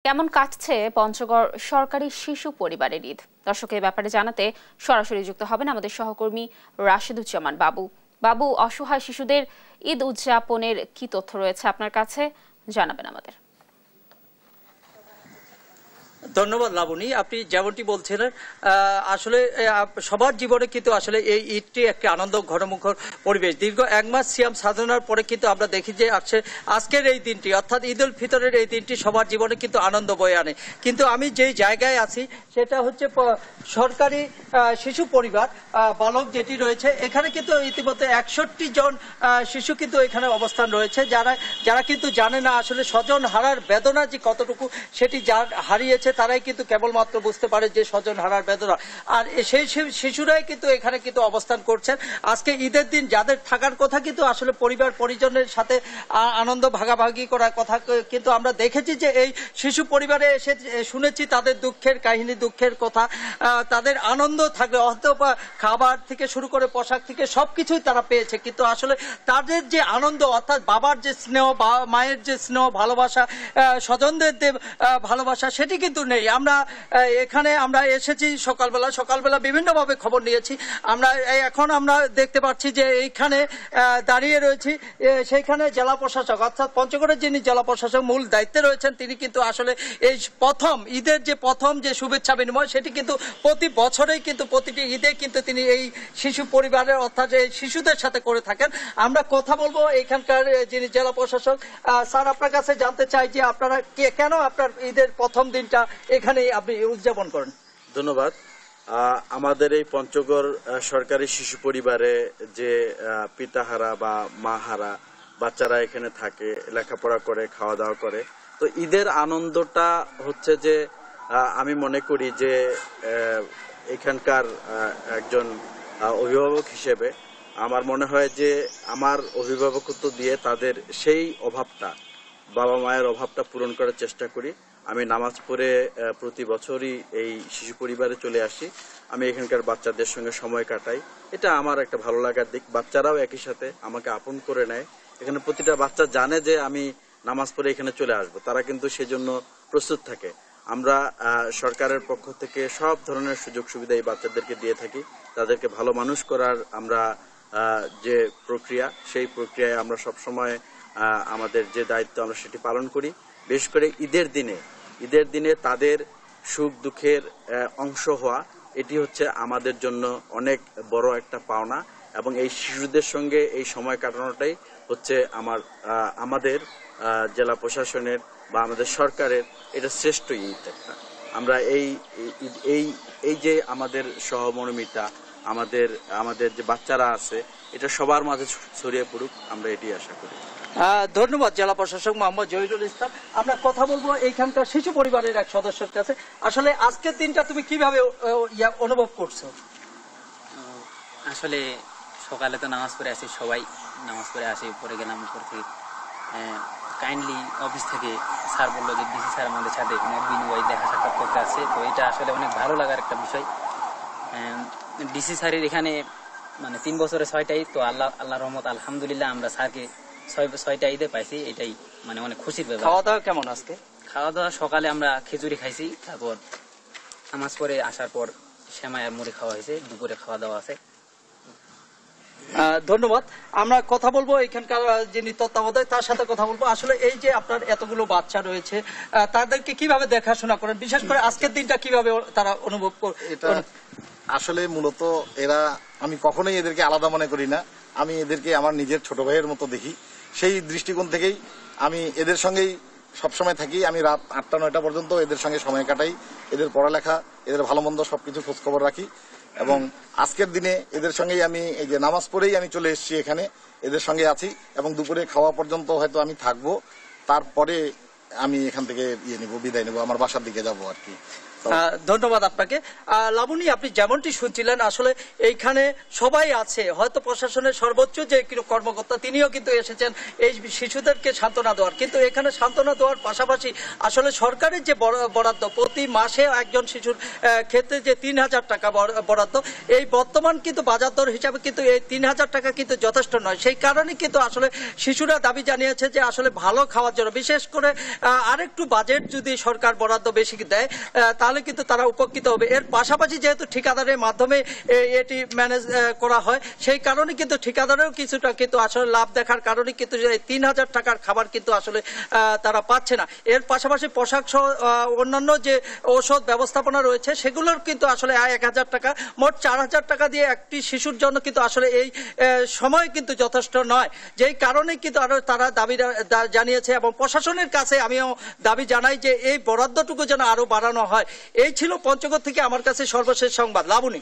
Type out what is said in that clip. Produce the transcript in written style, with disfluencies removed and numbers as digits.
কেমন কাটছে পঞ্চগড় সরকারি শিশু পরিবারের ঈদ? দর্শক এই ব্যাপারে জানাতে সরাসরি যুক্ত হবেন আমাদের সহকর্মী রাশেদুজ্জামান বাবু। বাবু, অসহায় শিশুদের ঈদ উদযাপনের কি তথ্য রয়েছে আপনার কাছে, জানাবেন আমাদের। ধন্যবাদ লাবণী, আপনি যেমনটি বলছিলেন আসলে সবার জীবনে কিন্তু আসলে এই ঈদটি একটি আনন্দ ঘনমুখর পরিবেশ। দীর্ঘ এক মাস সিয়াম সাধনার পরে কিন্তু আমরা দেখি যে আজকের এই দিনটি অর্থাৎ ঈদ উল ফিতরের এই দিনটি সবার জীবনে কিন্তু আনন্দ বয়ে আনে। কিন্তু আমি যেই জায়গায় আছি সেটা হচ্ছে সরকারি শিশু পরিবার বালক যেটি রয়েছে, এখানে কিন্তু ইতিমধ্যে 61 জন শিশু কিন্তু এখানে অবস্থান রয়েছে, যারা কিন্তু জানে না আসলে স্বজন হারার বেদনা যে কতটুকু, সেটি যার হারিয়েছে তারাই কিন্তু কেবলমাত্র বুঝতে পারে যে স্বজন হারার বেদনা। আর সেই শিশুরাই কিন্তু এখানে কিন্তু অবস্থান করছেন। আজকে ঈদের দিন যাদের থাকার কথা কিন্তু আসলে পরিবার পরিজনের সাথে আনন্দ ভাগাভাগি করার কথা, কিন্তু আমরা দেখেছি যে এই শিশু পরিবারে এসে শুনেছি তাদের দুঃখের কাহিনী, দুঃখের কথা। তাদের আনন্দ থাকলে হয়তো খাবার থেকে শুরু করে পোশাক থেকে সবকিছুই তারা পেয়েছে, কিন্তু আসলে তাদের যে আনন্দ অর্থাৎ বাবার যে স্নেহ, মায়ের যে স্নেহ ভালোবাসা, স্বজনদের ভালোবাসা, সেটি কিন্তু নেই। আমরা এসেছি সকালবেলা বিভিন্নভাবে খবর নিয়েছি। এখন আমরা দেখতে পাচ্ছি যে এইখানে দাঁড়িয়ে রয়েছি, সেইখানে জেলা প্রশাসক অর্থাৎ পঞ্চগড়ের যিনি জেলা প্রশাসক মূল দায়িত্বে রয়েছেন, তিনি কিন্তু আসলে এই ঈদের যে প্রথম যে শুভেচ্ছা বিনিময়, সেটি কিন্তু প্রতি বছরেই কিন্তু প্রতিটি ঈদে কিন্তু তিনি এই শিশু পরিবারের অর্থাৎ এই শিশুদের সাথে করে থাকেন। আমরা কথা বলবো এখানকার যিনি জেলা প্রশাসক। স্যার, আপনার কাছে জানতে চাই যে আপনারা কেন আপনার ঈদের প্রথম দিনটা এখানেই আপনি উদযাপন করেন? ধন্যবাদ। আমাদের এই পঞ্চগড় সরকারি শিশু পরিবারে যে পিতাহারা বা মাহারা বাচ্চারা এখানে থাকে, লেখাপড়া করে, খাওয়া দাওয়া করে, তো ঈদের আনন্দটা হচ্ছে যে আমি মনে করি যে এখানকার একজন অভিভাবক হিসেবে আমার মনে হয় যে আমার অভিভাবকত্ব দিয়ে তাদের সেই অভাবটা, বাবা মায়ের অভাবটা পূরণ করার চেষ্টা করি। আমি নামাজ পড়ে প্রতি বছরই এই শিশু পরিবারে চলে আসি। আমি এখানকার বাচ্চাদের সঙ্গে সময় কাটাই, এটা আমার একটা ভালো লাগার দিক। বাচ্চারাও একই সাথে আমাকে আপন করে নেয়। এখানে প্রতিটা বাচ্চা জানে যে আমি নামাজ পড়ে এখানে চলে আসব, তারা কিন্তু সেজন্য প্রস্তুত থাকে। আমরা সরকারের পক্ষ থেকে সব ধরনের সুযোগ সুবিধা এই বাচ্চাদেরকে দিয়ে থাকি। তাদেরকে ভালো মানুষ করার আমরা যে প্রক্রিয়া, সেই প্রক্রিয়ায় আমরা সবসময় আমাদের যে দায়িত্ব আমরা সেটি পালন করি। বিশেষ করে ঈদের দিনে তাদের সুখ দুঃখের অংশ হওয়া, এটি হচ্ছে আমাদের জন্য অনেক বড় একটা পাওনা। এবং এই শিশুদের সঙ্গে এই সময় কাটানোটাই হচ্ছে আমাদের জেলা প্রশাসনের বা আমাদের সরকারের এটা শ্রেষ্ঠ ঈদ একটা। আমরা এই যে আমাদের সহমর্মিতা, আমাদের যে বাচ্চারা আছে, এটা সবার মাঝে ছড়িয়ে পড়ুক, আমরা এটি আশা করি। ধন্যবাদ জেলা প্রশাসক মোহাম্মদ জহিরুল ইসলাম। আমরা কথা বলবো এইখানকার শিশু পরিবারের এক সদস্যের কাছে। আসলে আজকের দিনটা তুমি কিভাবে অনুভব করছো? আসলে সকালে তো নামাজ পড়ে আসি, সবাই নামাজ পড়ে আসি, পরে গেলাম উপর থেকে কাইন্ডলি অফিস থেকে স্যার বললো যে ডিসি স্যার আমাদের সাথে বিনিময় দেখা সাক্ষাৎ করতে আসছে। তো এটা আসলে অনেক ভালো লাগার একটা বিষয়। ডিসি স্যারের এখানে মানে 3 বছরে 6টা ঈদ, তো আল্লাহ রহমত আলহামদুলিল্লাহ আমরা স্যারকে 6টা ঈদে পাইছি, এটাই মানে অনেক খুশির ব্যাপার। খাওয়া দাওয়া কেমন আজকে? খাওয়া দাওয়া সকালে আমরা খিচুড়ি খাইছি, তারপর নামাজ পড়ে আসার পর সেমাই আর মুড়ি খাওয়া হয়েছে, দুপুরে খাওয়া দাওয়া আছে। ধন্যবাদ। আমরা কথা বলবো এখানকার যিনি তত্ত্বাবধায়ক, তার সাথে কথা বলবো। আসলে এই যে আপনার এতগুলো বাচ্চা রয়েছে, তাদেরকে কিভাবে দেখাশোনা করেন, বিশেষ করে আজকের দিনটা কিভাবে তারা অনুভব করে? আসলে মূলত আমি কখনোই এদেরকে আলাদা মনে করি না। আমি এদেরকে আমার নিজের ছোট ভাইয়ের মতো দেখি। সেই দৃষ্টিকোণ থেকেই আমি এদের সঙ্গেই সবসময় থাকি। আমি রাত 8টা-9টা পর্যন্ত এদের সঙ্গে সময় কাটাই। এদের পড়ালেখা, এদের ভালো মন্দ সবকিছু খোঁজ খবর রাখি। এবং আজকের দিনে এদের সঙ্গেই আমি এই যে নামাজ পড়েই আমি চলে এসেছি এখানে, এদের সঙ্গে আছি এবং দুপুরে খাওয়া পর্যন্ত হয়তো আমি থাকবো। তারপরে আমি এখান থেকে বিদায় নেবো, আমার বাসার দিকে যাবো আর কি। ধন্যবাদ আপনাকে। লাবণী, আপনি যেমনটি শুনছিলেন, আসলে এইখানে সবাই আছে, হয়তো প্রশাসনের সর্বোচ্চ যে কর্মকর্তা তিনিও কিন্তু এসেছেন এই শিশুদেরকে সান্ত্বনা দেওয়ার। কিন্তু এখানে সান্ত্বনা দেওয়ার পাশাপাশি আসলে সরকারের যে বরাদ্দ, প্রতি মাসে একজন শিশুর ক্ষেত্রে যে 3000 টাকা বরাদ্দ, এই বর্তমান কিন্তু বাজার দর হিসাবে কিন্তু এই 3000 টাকা কিন্তু যথেষ্ট নয়। সেই কারণে কিন্তু আসলে শিশুরা দাবি জানিয়েছে যে আসলে ভালো খাওয়ার জন্য, বিশেষ করে আরেকটু বাজেট যদি সরকার বরাদ্দ বেশি দেয় তাহলে কিন্তু তারা উপকৃত হবে। এর পাশাপাশি যেহেতু ঠিকাদারের মাধ্যমে এটি ম্যানেজ করা হয়, সেই কারণে কিন্তু ঠিকাদারেও কিছুটা কিন্তু আসলে লাভ দেখার কারণে কিন্তু 3,000 টাকার খাবার কিন্তু আসলে তারা পাচ্ছে না। এর পাশাপাশি পোশাক সহ অন্যান্য যে ঔষধ ব্যবস্থাপনা রয়েছে সেগুলোর কিন্তু আসলে 1,000 টাকা, মোট 4,000 টাকা দিয়ে একটি শিশুর জন্য কিন্তু আসলে এই সময় কিন্তু যথেষ্ট নয়। যেই কারণে কিন্তু আরো তারা দাবি জানিয়েছে এবং প্রশাসনের কাছে আমিও দাবি জানাই যে এই বরাদ্দটুকু যেন আরো বাড়ানো হয়। এই ছিল পঞ্চগড় থেকে আমার কাছে সর্বশেষ সংবাদ। লাবণী।